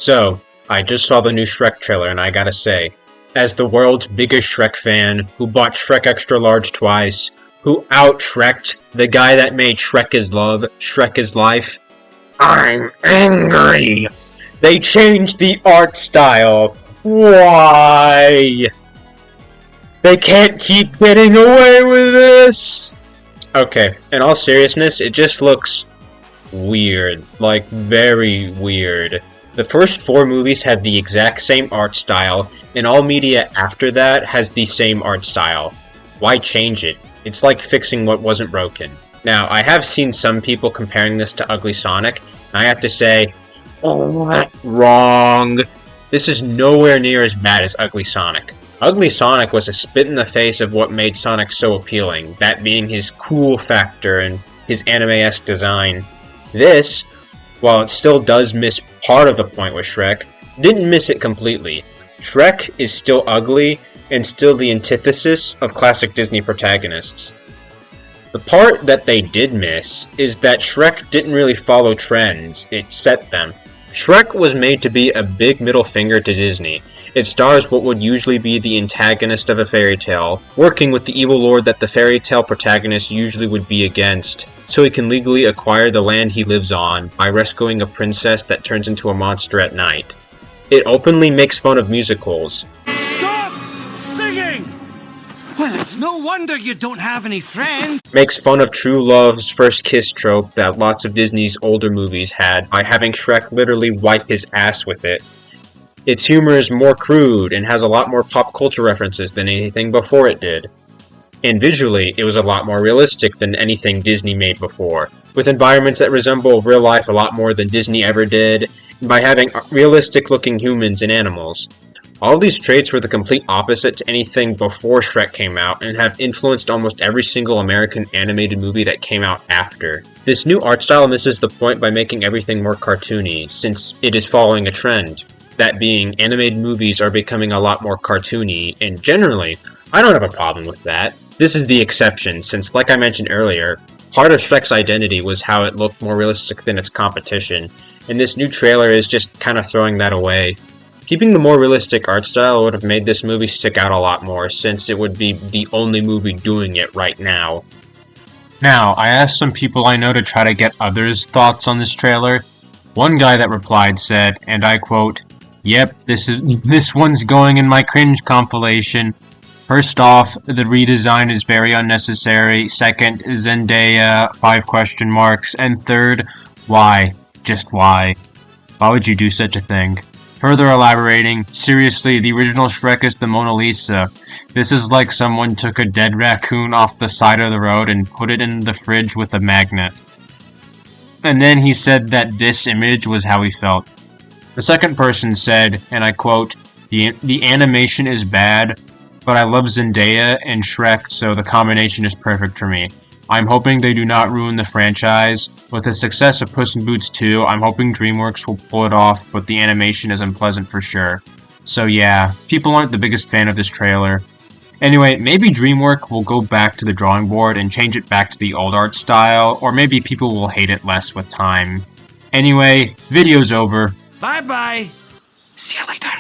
So, I just saw the new Shrek trailer and I gotta say, as the world's biggest Shrek fan, who bought Shrek Extra Large twice, who out-Shrek'd the guy that made Shrek is Love, Shrek is Life, I'm angry! They changed the art style! Why? They can't keep getting away with this! Okay, in all seriousness, it just looks weird. Like, very weird. The first 4 movies had the exact same art style, and all media after that has the same art style. Why change it? It's like fixing what wasn't broken. Now, I have seen some people comparing this to Ugly Sonic, and I have to say, wrong. This is nowhere near as bad as Ugly Sonic. Ugly Sonic was a spit in the face of what made Sonic so appealing, that being his cool factor and his anime-esque design. This, while it still does miss part of the point with Shrek, didn't miss it completely. Shrek is still ugly, and still the antithesis of classic Disney protagonists. The part that they did miss is that Shrek didn't really follow trends, it set them. Shrek was made to be a big middle finger to Disney. It stars what would usually be the antagonist of a fairy tale, working with the evil lord that the fairy tale protagonist usually would be against, so he can legally acquire the land he lives on by rescuing a princess that turns into a monster at night. It openly makes fun of musicals. Stop singing! Well, it's no wonder you don't have any friends. Makes fun of true love's first kiss trope that lots of Disney's older movies had by having Shrek literally wipe his ass with it. Its humor is more crude and has a lot more pop culture references than anything before it did. And visually, it was a lot more realistic than anything Disney made before, with environments that resemble real life a lot more than Disney ever did, and by having realistic-looking humans and animals. All these traits were the complete opposite to anything before Shrek came out, and have influenced almost every single American animated movie that came out after. This new art style misses the point by making everything more cartoony, since it is following a trend. That being, animated movies are becoming a lot more cartoony, and generally, I don't have a problem with that. This is the exception, since like I mentioned earlier, part of Shrek's identity was how it looked more realistic than its competition, and this new trailer is just kind of throwing that away. Keeping the more realistic art style would have made this movie stick out a lot more, since it would be the only movie doing it right now. Now, I asked some people I know to try to get others' thoughts on this trailer. One guy that replied said, and I quote, "Yep, this one's going in my cringe compilation. First off, the redesign is very unnecessary. Second, Zendaya, 5 question marks. And third, why? Just why? Why would you do such a thing?" Further elaborating, seriously, the original Shrek is the Mona Lisa. This is like someone took a dead raccoon off the side of the road and put it in the fridge with a magnet. And then he said that this image was how he felt. The second person said, and I quote, the animation is bad, but I love Zendaya and Shrek, so the combination is perfect for me. I'm hoping they do not ruin the franchise. With the success of Puss in Boots 2, I'm hoping DreamWorks will pull it off, but the animation is unpleasant for sure. So yeah, people aren't the biggest fan of this trailer. Anyway, maybe DreamWorks will go back to the drawing board and change it back to the old art style, or maybe people will hate it less with time. Anyway, video's over. Bye-bye. See you later.